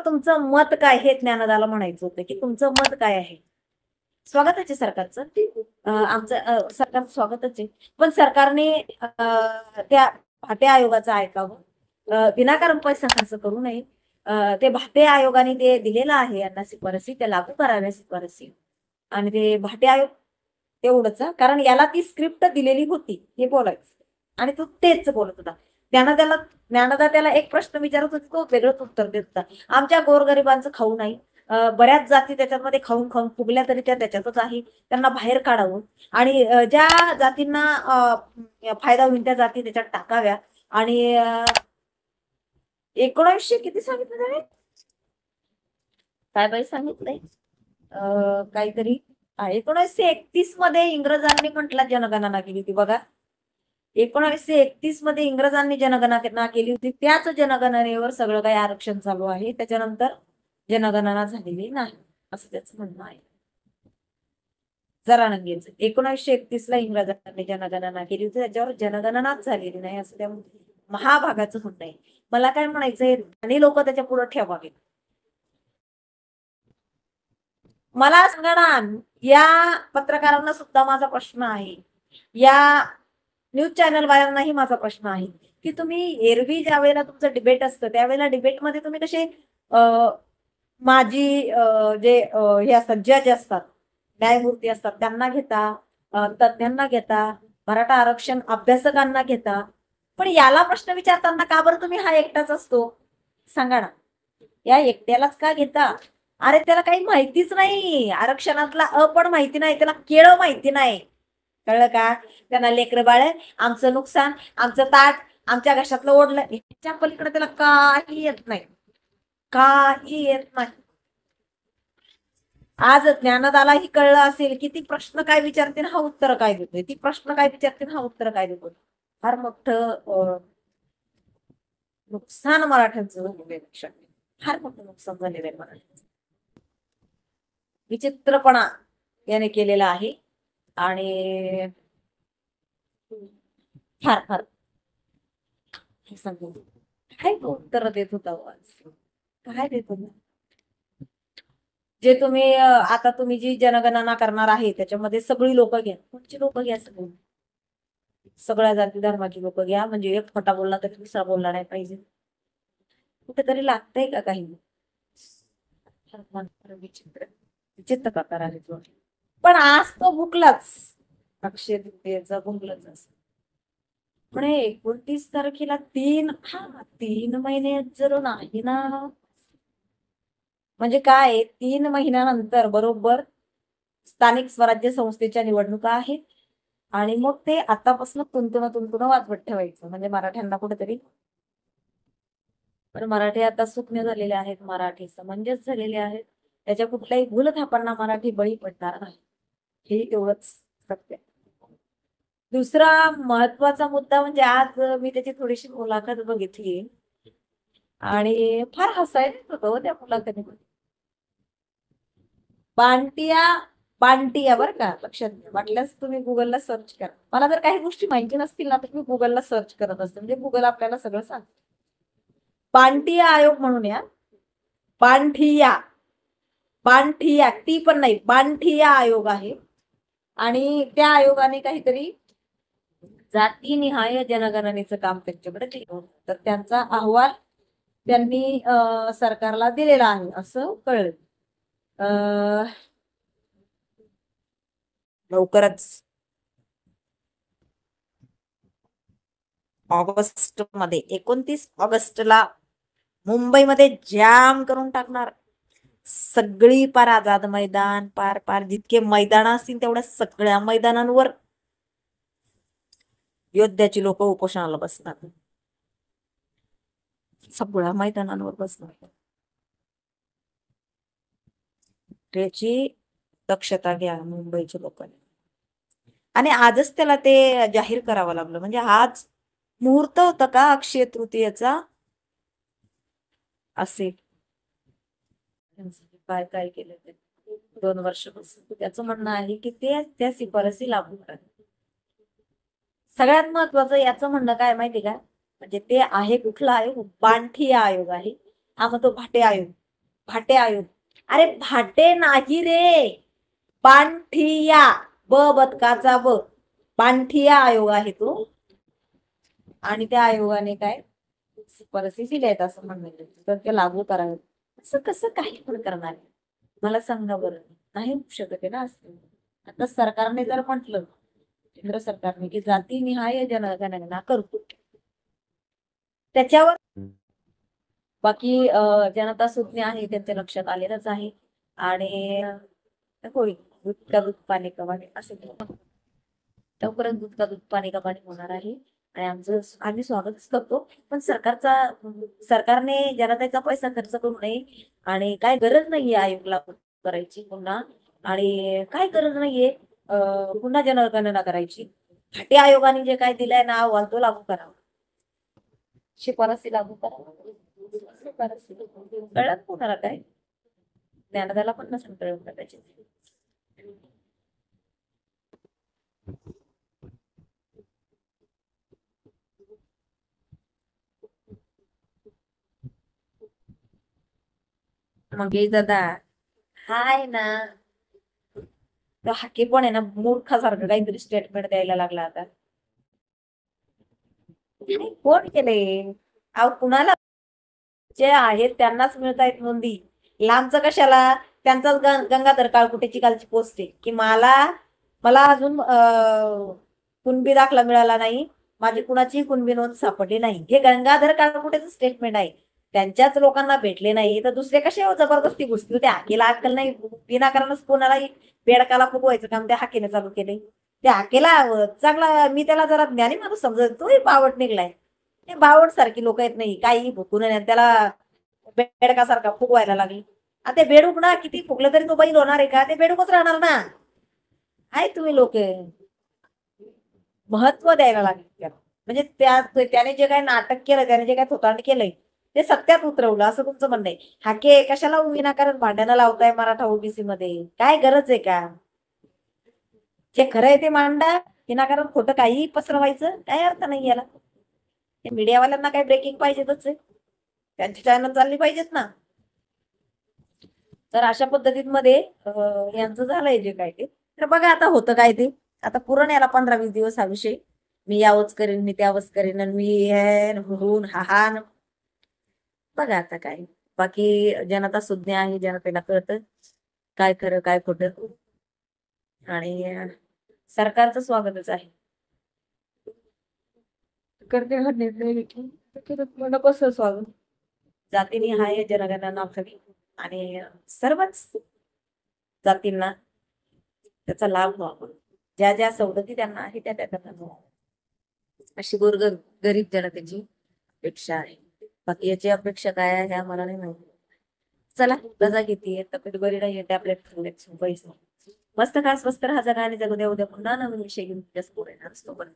तुमचं मत काय हे ज्ञानदाला म्हणायचं होतं की तुमचं मत काय आहे. स्वागत आहे सरकारचं. आमचं सरकारचं स्वागतच आहे. पण सरकारने त्या भाटे आयोगाचं ऐकावं. विनाकारण पैसा खर्च करू नये. ते भाटे आयोगाने ते दिलेलं आहे यांना शिफारसी त्या लागू कराव्या शिफारसी. आणि ते भाटे आयोग तेवढंच कारण याला ती स्क्रिप्ट दिलेली होती हे बोलायचं आणि तो तेच बोलत होता. ज्ञानदा त्याला एक प्रश्न विचारत होता तो वेगळंच उत्तर देत होता. आमच्या गोरगरिबांचं खाऊ नाही. बऱ्याच जाती त्याच्यामध्ये खाऊन खाऊन फुगल्या तरी त्या त्याच्यातच आहे. त्यांना बाहेर काढावं आणि ज्या जातींना फायदा होईल त्या जाती त्याच्यात टाकाव्या. आणि 1900 किती सांगितलं त्याने काय बाई सांगितलंय काहीतरी 1931 मध्ये इंग्रजांनी म्हटलं जनगणना केली होती बघा. 1931 मध्ये इंग्रजांनी जनगणना केली होती. त्याच जनगणनेवर सगळं काही आरक्षण चालू आहे. त्याच्यानंतर जनगणना झालेली नाही असं त्याचं म्हणणं आहे. जरांगेंचं 1931 ला इंग्रजांनी जनगणना केली होती त्याच्यावर जनगणनाच झालेली नाही असं त्या महाभागाचं म्हणणं आहे. मला काय म्हणायचंय आणि लोक त्याच्या पुढे ठेवावे. मला सांगा ना या पत्रकारांना सुद्धा माझा प्रश्न आहे. या न्यूज चॅनल वाल्यांनाही माझा प्रश्न आहे की तुम्ही एरवी ज्या वेळेला तुमचं डिबेट असतं त्यावेळेला डिबेटमध्ये तुम्ही कसे माजी जे हे असतात जज असतात न्यायमूर्ती असतात त्यांना घेता, तज्ज्ञांना घेता, मराठा आरक्षण अभ्यासकांना घेता. पण याला प्रश्न विचारताना का बरं तुम्ही हा एकटाच असतो सांगा ना. या एकट्यालाच का घेता. अरे त्याला काही माहितीच नाही. आरक्षणातला पण माहिती नाही. त्याला केळं माहिती नाही. कळलं का. त्यांना लेकरं बाळ आमचं नुकसान आमचं ताट आमच्या घशातलं ओढलं ह्याच्या पलीकडे त्याला काही येत नाही. काही येत नाही. आज ज्ञानदालाही कळलं असेल की ती प्रश्न काय विचारते हा उत्तर काय देतोय. ती प्रश्न काय विचारते हा उत्तर काय देतोय. फार मोठं नुकसान मराठ्यांचं झालेलं आहे. फार मोठं नुकसान झालेलं आहे मराठ्यांचं. विचित्रपणा याने केलेला आहे आणि फार फार सांगू काय उत्तर देत होता काय देत होता. जे तुम्ही आता तुम्ही जी जनगणना करणार आहे त्याच्यामध्ये सगळी लोक घ्या. कोणची लोक घ्या सगळी. सगळ्या जाती धर्माची लोक घ्या म्हणजे एक खोटा बोलला तरी दुसरा बोलला नाही पाहिजे. कुठेतरी लागतंय का काही. विचित्र विचित्र प्रकार आहे तो. पण आज तो भुकलाच. अक्षय तृतीयेचा भुकलाच असं. पण 29 तारखेला 3 महिने जर नाही ना म्हणजे काय 3 महिन्यानंतर बरोबर स्थानिक स्वराज्य संस्थेच्या निवडणुका आहेत. आणि मग ते आतापासून तुंतुन वाजवत ठेवायचं म्हणजे मराठ्यांना कुठेतरी. पण मराठी आता सुज्ञ झालेले आहेत. मराठी समंजस झालेले आहेत. त्याच्या कुठल्याही भूलथापांना मराठी बळी पडणार नाही हे तेवढंच सत्य. दुसरा महत्वाचा मुद्दा म्हणजे आज मी त्याची थोडीशी मुलाखत बघितली आणि फार हसायला होतं त्या मुलाखतीमध्ये. बांटिया बरं का लक्षात घ्या. वाटल्यास तुम्ही गुगलला सर्च करा. मला जर काही गोष्टी माहिती नसतील ना तर मी गुगलला सर्च करत असते म्हणजे गुगल आपल्याला सगळं सांगते. बांटिया आयोग म्हणून या बांठिया ती पण नाही बांठिया आयोग आहे. आणि त्या आयोगाने काहीतरी जातीनिहाय जनगणनेचं काम त्यांच्याकडे दिलं तर त्यांचा अहवाल त्यांनी सरकारला दिलेला आहे असं कळलं. लवकरच ऑगस्ट मध्ये 29 ऑगस्टला मुंबईमध्ये जाम करून टाकणार. सगळी पार आझाद मैदान पार जितके मैदान असतील तेवढ्या सगळ्या मैदानांवर योद्ध्याची लोक उपोषणाला बसणार. सगळ्या मैदानांवर बसणार. त्याची दक्षता घ्या मुंबईच्या लोकांनी. आणि आजच त्याला ते जाहीर करावं लागलं म्हणजे आज मुहूर्त होता का अक्षय तृतीयेचा असेल. काय काय केलं ते 2 वर्षापासून त्याचं म्हणणं आहे की ते त्या शिफारसी लागू करा. सगळ्यात महत्वाचं याचं म्हणणं काय माहिती का म्हणजे ते आहे कुठला आयोग बांठिया आयोग आहे. हा म्हणतो भाटे आयोग, भाटे आयोग. अरे भाटे नाही रे, पांठिया, ब बदकाचा ब, पांठिया आयोग आहे तो. आणि त्या आयोगाने काय परिस्थिती आहेत असं म्हणलं तर ते लागू करावे. असं कसं काही पण करणार आहे? मला सांगा बरं. नाही होऊ शकत आहे ना असं. आता सरकारने जर म्हटलं, केंद्र सरकारने की जातीनिहाय जनगणना करतो, त्याच्यावर बाकी जनता सुज्ञ आहे त्यांच्या लक्षात आलेलंच आहे. आणि होईल दूध का दूध पाणी कमाने असं लवकरच दूध का दूध पाणी कमाने होणार आहे. आणि आमचं आम्ही स्वागतच करतो. पण सरकारने जनतेचा पैसा खर्च करू नये. आणि काय गरज नाहीये आयोग लागू करायची पुन्हा. आणि काय गरज नाहीये पुन्हा जनगणना करायची. घाटी आयोगाने जे काय दिलंय ना अहवाल तो लागू करावा, शिफारसी लागू करावा. शिफारसी कळत कोणाला काय ज्ञानदाला पण नसेल कळत कदाचित. मग हे दादा हाय ना, तो हाके पण आहे ना मूर्खासारखं काहीतरी स्टेटमेंट द्यायला लागला आता. कोण केले अहो कुणाला? जे आहेत त्यांनाच मिळतायत नोंदी, लांबचं कशाला? त्यांचाच गंगाधर काळकुटेची कालची पोस्ट आहे की मला मला अजून कुणबी दाखला मिळाला नाही, माझी कुणाची कुणबी नोंद सापडली नाही. हे गंगाधर काळकुटेचं स्टेटमेंट आहे. त्यांच्याच लोकांना भेटले नाही तर दुसरे कसे जबरदस्ती घुसतील? त्या हाकेला अक्कल नाही, विनाकारणच कोणालाही बेडकाला फुगवायचं काम त्या हाकेने चालू केले. त्या हाकेला चांगला मी त्याला जरा ज्ञानी माणूस समजत, तोही बावट निघलाय. ते बावट सारखी लोक येत नाही काही भुकून त्याला बेडकासारखा फुगवायला लागली. आता ते बेडूक ना किती फुगलं तरी तो बैल होणार आहे का? ते बेडूकच राहणार ना. आहे तुम्ही लोक महत्व द्यायला लागले त्याला. म्हणजे त्याने जे काही नाटक केलं, त्याने जे काही थोतांड केलंय ते सत्यात उतरवलं असं तुमचं म्हणणं आहे. हाके कशाला विनाकारण भांडणं लावताय मराठा ओबीसी मध्ये? काय गरज आहे का? जे खरं आहे ते मांडा, विनाकारण खोटं काहीही पसरवायचं काय अर्थ नाही याला. मीडियावाल्यांना काय ब्रेकिंग पाहिजेतच आहे, त्यांची चॅनल चालली पाहिजेत ना. तर अशा पद्धतीमध्ये यांचं झालंय जे काय ते. तर बघा आता होतं काय ते. आता पुरण याला 15-20 दिवस हा विषय. मी यावंच करेन, मी त्यावंच करेन, आणि मी हे हुन हा बघा आता काय. बाकी जनता सुज्ञ आहे, जनतेला कळतं काय खरं काय खोटं. आणि सरकारचं स्वागतच आहे. करते हा निर्णय कसं स्वागत. जातीने हाय जनगणना आखावी आणि सर्वच जातींना त्याचा लाभ व्हावा. ज्या ज्या सवलती त्यांना आहे त्या त्यांना व्हावा, अशी गरीब जनतेची अपेक्षा आहे. बाकी याची अपेक्षा काय आहे हे आम्हाला नाही माहिती. चला रजा घेते, तब्येत बरी नाही, टॅबलेट खाल्ले पैसे मस्त खा, स्वस्त राहा, जगा आणि जगू द्या. उद्या पुन्हा नवीन विषय घेऊन बोलणार असतो. पण